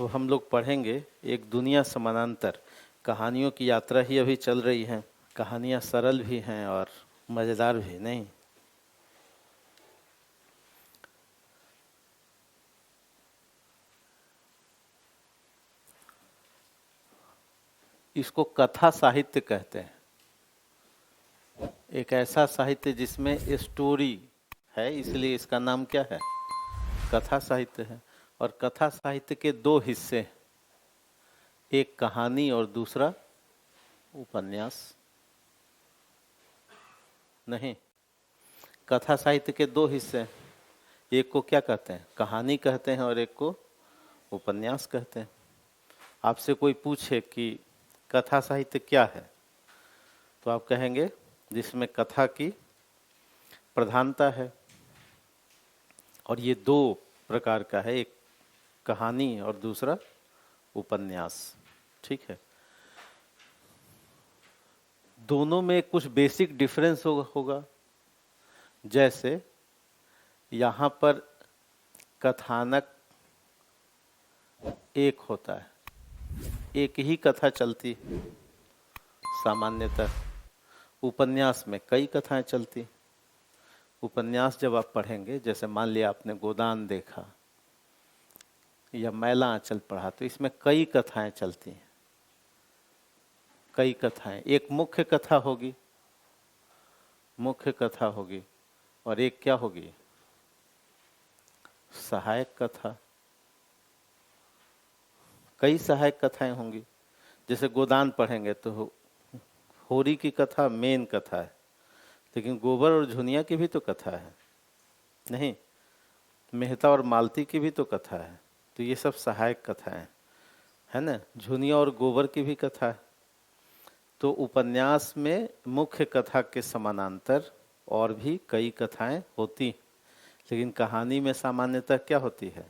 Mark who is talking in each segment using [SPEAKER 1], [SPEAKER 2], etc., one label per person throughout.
[SPEAKER 1] हम लोग पढ़ेंगे एक दुनिया समानांतर। कहानियों की यात्रा ही अभी चल रही है। कहानियाँ सरल भी हैं और मज़ेदार भी। नहीं, इसको कथा साहित्य कहते हैं। एक ऐसा साहित्य जिसमें स्टोरी है, इसलिए इसका नाम क्या है? कथा साहित्य है। और कथा साहित्य के दो हिस्से हैं, एक कहानी और दूसरा उपन्यास। नहीं, कथा साहित्य के दो हिस्से हैं, एक को क्या कहते हैं? कहानी कहते हैं, और एक को उपन्यास कहते हैं। आपसे कोई पूछे कि कथा साहित्य क्या है, तो आप कहेंगे जिसमें कथा की प्रधानता है। और ये दो प्रकार का है, एक कहानी और दूसरा उपन्यास। ठीक है, दोनों में कुछ बेसिक डिफरेंस होगा। जैसे यहाँ पर कथानक एक होता है, एक ही कथा चलती सामान्यतः। उपन्यास में कई कथाएं चलती। उपन्यास जब आप पढ़ेंगे, जैसे मान लिया आपने गोदान देखा या मैला आंचल पढ़ा, तो इसमें कई कथाएं चलती हैं। कई कथाएं, एक मुख्य कथा होगी, मुख्य कथा होगी, और एक क्या होगी? सहायक कथा। कई सहायक कथाएं होंगी। जैसे गोदान पढ़ेंगे तो होरी की कथा मेन कथा है, लेकिन गोबर और झुनिया की भी तो कथा है। नहीं, मेहता और मालती की भी तो कथा है। तो ये सब सहायक कथाएं है ना। झुनिया और गोबर की भी कथा है। तो उपन्यास में मुख्य कथा के समानांतर और भी कई कथाएं होती, लेकिन कहानी में सामान्यतः क्या होती है?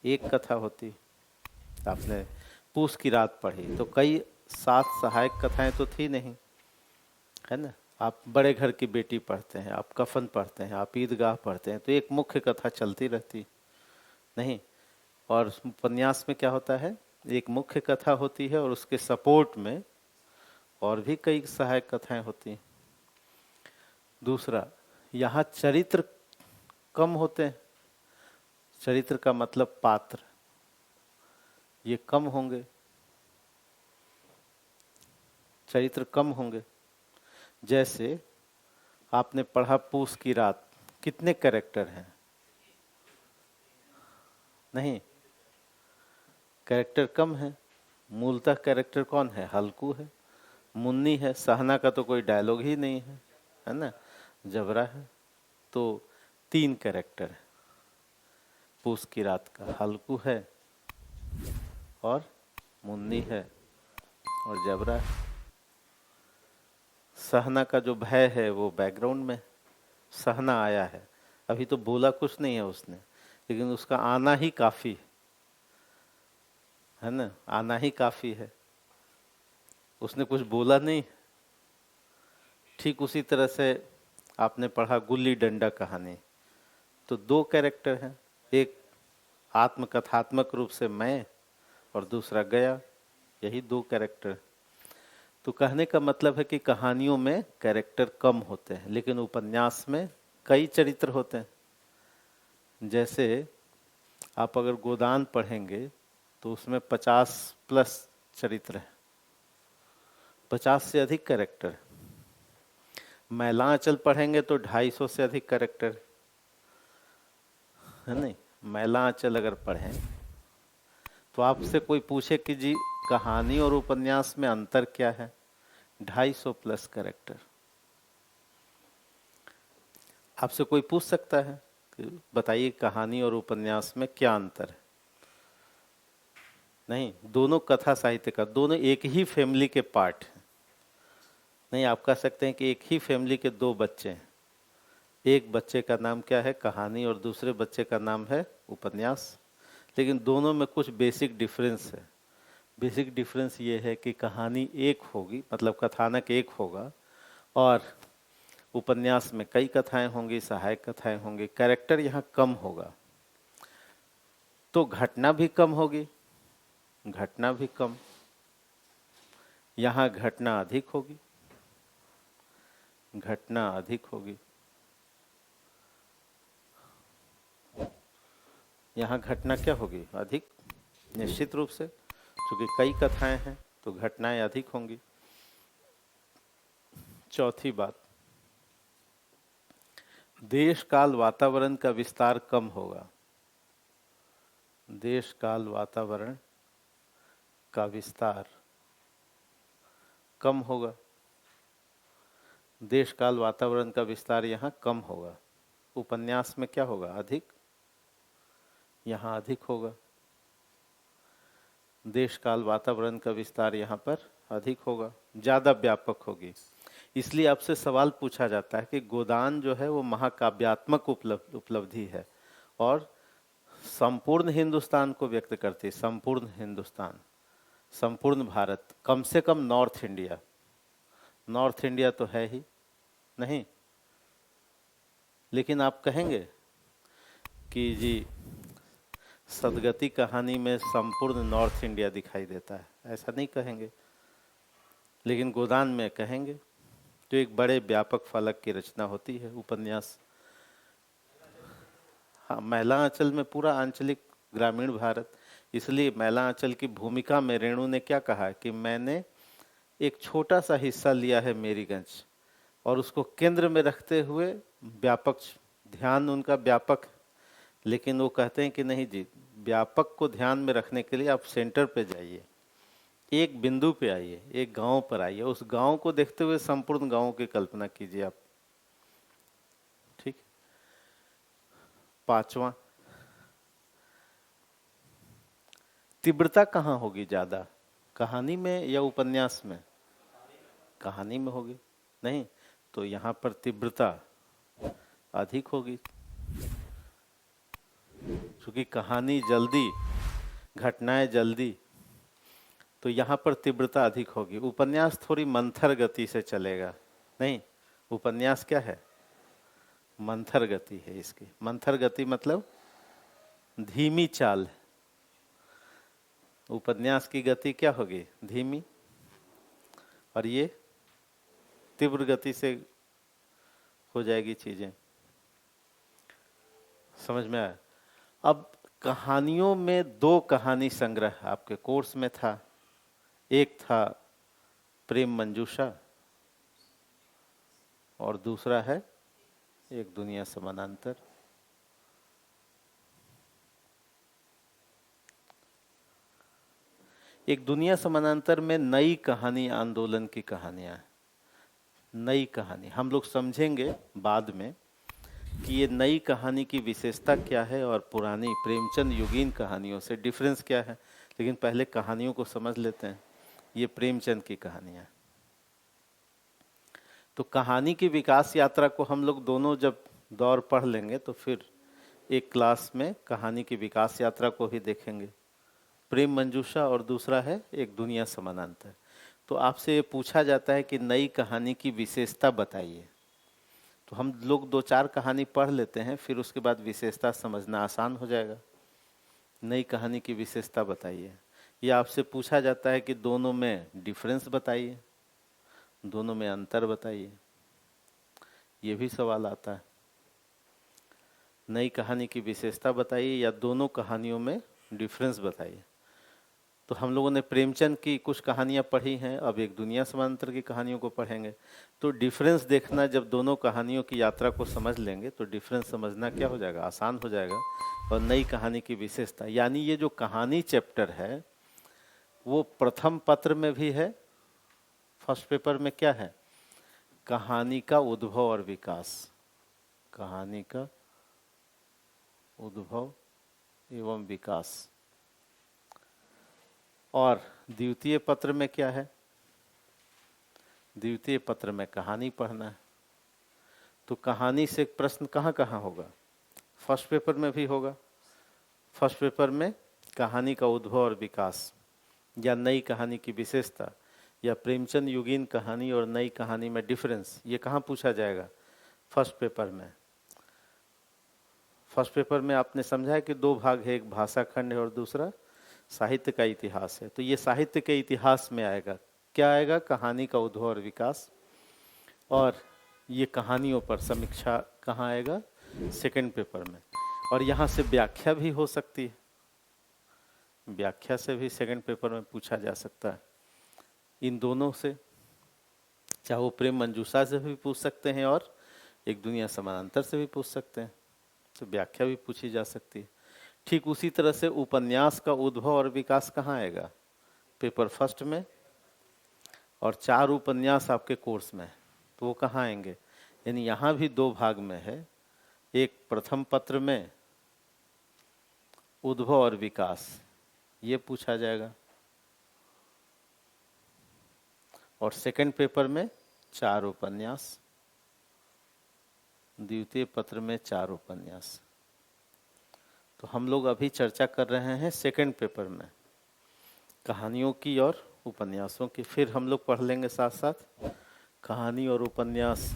[SPEAKER 1] एक कथा होती। आपने पूस की रात पढ़ी तो कई 7 सहायक कथाएं तो थी नहीं, है ना। आप बड़े घर की बेटी पढ़ते हैं, आप कफन पढ़ते हैं, आप ईदगाह पढ़ते हैं, तो एक मुख्य कथा चलती रहती नहीं। और उपन्यास में क्या होता है? एक मुख्य कथा होती है और उसके सपोर्ट में और भी कई सहायक कथाएं होती। दूसरा, यहाँ चरित्र कम होते हैं। चरित्र का मतलब पात्र, ये कम होंगे, चरित्र कम होंगे। जैसे आपने पढ़ा पूस की रात, कितने कैरेक्टर हैं? नहीं, कैरेक्टर कम है। मूलतः कैरेक्टर कौन है? हल्कू है, मुन्नी है, सहना का तो कोई डायलॉग ही नहीं है ना, जबरा है। तो 3 कैरेक्टर है पूस की रात का, हल्कू है और मुन्नी है और जबरा है। सहना का जो भय है वो बैकग्राउंड में, सहना आया है, अभी तो बोला कुछ नहीं है उसने, लेकिन उसका आना ही काफी है ना, आना ही काफी है, उसने कुछ बोला नहीं। ठीक उसी तरह से आपने पढ़ा गुल्ली डंडा कहानी, तो 2 कैरेक्टर हैं, एक आत्मकथात्मक रूप से मैं और दूसरा गया, यही 2 कैरेक्टर। तो कहने का मतलब है कि कहानियों में कैरेक्टर कम होते हैं, लेकिन उपन्यास में कई चरित्र होते हैं। जैसे आप अगर गोदान पढ़ेंगे तो उसमें 50+ चरित्र है, 50 से अधिक कैरेक्टर। मैलांचल पढ़ेंगे तो 250 से अधिक कैरेक्टर है। नहीं, मैलांचल अगर पढ़ें तो आपसे कोई पूछे कि जी कहानी और उपन्यास में अंतर क्या है, 250+ कैरेक्टर। आपसे कोई पूछ सकता है कि बताइए कहानी और उपन्यास में क्या अंतर है? नहीं, दोनों कथा साहित्य का, दोनों एक ही फैमिली के पार्ट हैं। नहीं, आप कह सकते हैं कि एक ही फैमिली के 2 बच्चे हैं, एक बच्चे का नाम क्या है? कहानी, और दूसरे बच्चे का नाम है उपन्यास, लेकिन दोनों में कुछ बेसिक डिफरेंस है। बेसिक डिफरेंस ये है कि कहानी एक होगी, मतलब कथानक एक होगा, और उपन्यास में कई कथाएं होंगी, सहायक कथाएं होंगी, कैरेक्टर यहाँ कम होगा, तो घटना भी कम होगी, घटना भी कम, यहाँ घटना अधिक होगी, घटना अधिक होगी, यहाँ घटना क्या होगी? अधिक, निश्चित रूप से, क्योंकि कई कथाएं हैं तो घटनाएं अधिक होंगी। चौथी बात, देश काल वातावरण का विस्तार कम होगा। देश काल वातावरण का विस्तार कम होगा। देश काल वातावरण का विस्तार यहाँ कम होगा। उपन्यास में क्या होगा? अधिक, यहाँ अधिक होगा। देश काल वातावरण का विस्तार यहाँ पर अधिक होगा, ज़्यादा व्यापक होगी। इसलिए आपसे सवाल पूछा जाता है कि गोदान जो है वो महाकाव्यात्मक उपलब्धि है और संपूर्ण हिंदुस्तान को व्यक्त करती है। संपूर्ण हिंदुस्तान, संपूर्ण भारत, कम से कम नॉर्थ इंडिया। नॉर्थ इंडिया तो है ही नहीं, लेकिन आप कहेंगे कि जी सदगति कहानी में संपूर्ण नॉर्थ इंडिया दिखाई देता है, ऐसा नहीं कहेंगे, लेकिन गोदान में कहेंगे। तो एक बड़े व्यापक फलक की रचना होती है उपन्यास। हाँ, महिला आंचल में पूरा आंचलिक ग्रामीण भारत। इसलिए महिला आंचल की भूमिका में रेणु ने क्या कहा कि मैंने एक छोटा सा हिस्सा लिया है मेरीगंज और उसको केंद्र में रखते हुए व्यापक, ध्यान उनका व्यापक, लेकिन वो कहते हैं कि नहीं जी, व्यापक को ध्यान में रखने के लिए आप सेंटर पे जाइए, एक बिंदु पे आइए, एक गांव पर आइए, उस गांव को देखते हुए संपूर्ण गांव की कल्पना कीजिए आप। ठीक। पांचवा, तीव्रता कहाँ होगी ज्यादा, कहानी में या उपन्यास में? कहानी में होगी। नहीं तो यहाँ पर तीव्रता अधिक होगी, क्योंकि कहानी जल्दी, घटनाएं जल्दी, तो यहाँ पर तीव्रता अधिक होगी। उपन्यास थोड़ी मंथर गति से चलेगा। नहीं, उपन्यास क्या है? मंथर गति है इसकी। मंथर गति मतलब धीमी चाल। उपन्यास की गति क्या होगी? धीमी, और ये तीव्र गति से हो जाएगी चीजें। समझ में आया? अब कहानियों में दो कहानी संग्रह आपके कोर्स में था, एक था प्रेम मंजूषा और दूसरा है एक दुनिया समानांतर। एक दुनिया समानांतर में नई कहानी, आंदोलन की कहानियां, नई कहानी हम लोग समझेंगे बाद में कि ये नई कहानी की विशेषता क्या है और पुरानी प्रेमचंद युगीन कहानियों से डिफरेंस क्या है। लेकिन पहले कहानियों को समझ लेते हैं। ये प्रेमचंद की कहानियां। तो कहानी की विकास यात्रा को हम लोग दोनों जब दौर पढ़ लेंगे तो फिर एक क्लास में कहानी की विकास यात्रा को ही देखेंगे। प्रेम मंजूषा और दूसरा है एक दुनिया समानांतर। तो आपसे ये पूछा जाता है कि नई कहानी की विशेषता बताइए, तो हम लोग दो चार कहानी पढ़ लेते हैं, फिर उसके बाद विशेषता समझना आसान हो जाएगा। नई कहानी की विशेषता बताइए, या आपसे पूछा जाता है कि दोनों में डिफरेंस बताइए, दोनों में अंतर बताइए, ये भी सवाल आता है। नई कहानी की विशेषता बताइए या दोनों कहानियों में डिफरेंस बताइए। तो हम लोगों ने प्रेमचंद की कुछ कहानियां पढ़ी हैं, अब एक दुनिया समानांतर की कहानियों को पढ़ेंगे। तो डिफरेंस देखना, जब दोनों कहानियों की यात्रा को समझ लेंगे तो डिफरेंस समझना क्या हो जाएगा? आसान हो जाएगा। और नई कहानी की विशेषता, यानी ये जो कहानी चैप्टर है वो प्रथम पत्र में भी है, फर्स्ट पेपर में क्या है? कहानी का उद्भव और विकास, कहानी का उद्भव एवं विकास। और द्वितीय पत्र में क्या है? द्वितीय पत्र में कहानी पढ़ना है। तो कहानी से एक प्रश्न कहाँ कहाँ होगा? फर्स्ट पेपर में भी होगा। फर्स्ट पेपर में कहानी का उद्भव और विकास या नई कहानी की विशेषता या प्रेमचंद युगीन कहानी और नई कहानी में डिफरेंस, ये कहाँ पूछा जाएगा? फर्स्ट पेपर में। फर्स्ट पेपर में आपने समझा है कि दो भाग है, एक भाषा खंड है और दूसरा साहित्य का इतिहास है। तो ये साहित्य के इतिहास में आएगा। क्या आएगा? कहानी का उद्भव और विकास। और ये कहानियों पर समीक्षा कहाँ आएगा? सेकंड पेपर में। और यहाँ से व्याख्या भी हो सकती है, व्याख्या से भी सेकंड पेपर में पूछा जा सकता है। इन दोनों से, चाहे वो प्रेम मंजूषा से भी पूछ सकते हैं और एक दुनिया समानांतर से भी पूछ सकते हैं, तो व्याख्या भी पूछी जा सकती है। ठीक उसी तरह से उपन्यास का उद्भव और विकास कहाँ आएगा? पेपर फर्स्ट में। और 4 उपन्यास आपके कोर्स में है, तो वो कहाँ आएंगे? यानी यहाँ भी 2 भाग में है। एक प्रथम पत्र में उद्भव और विकास, ये पूछा जाएगा। और सेकंड पेपर में 4 उपन्यास, द्वितीय पत्र में 4 उपन्यास। तो हम लोग अभी चर्चा कर रहे हैं सेकंड पेपर में कहानियों की और उपन्यासों की। फिर हम लोग पढ़ लेंगे साथ साथ कहानी और उपन्यास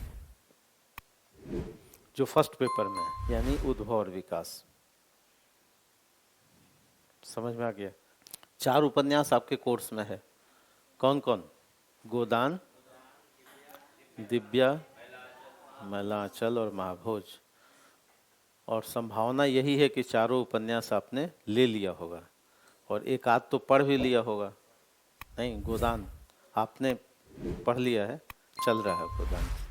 [SPEAKER 1] जो फर्स्ट पेपर में है, यानी उद्भव और विकास। समझ में आ गया? 4 उपन्यास आपके कोर्स में है। कौन कौन? गोदान, दिव्या, मैलांचल और महाभोज। और संभावना यही है कि चारों उपन्यास आपने ले लिया होगा और एक आध तो पढ़ भी लिया होगा। नहीं, गोदान आपने पढ़ लिया है, चल रहा है गोदान।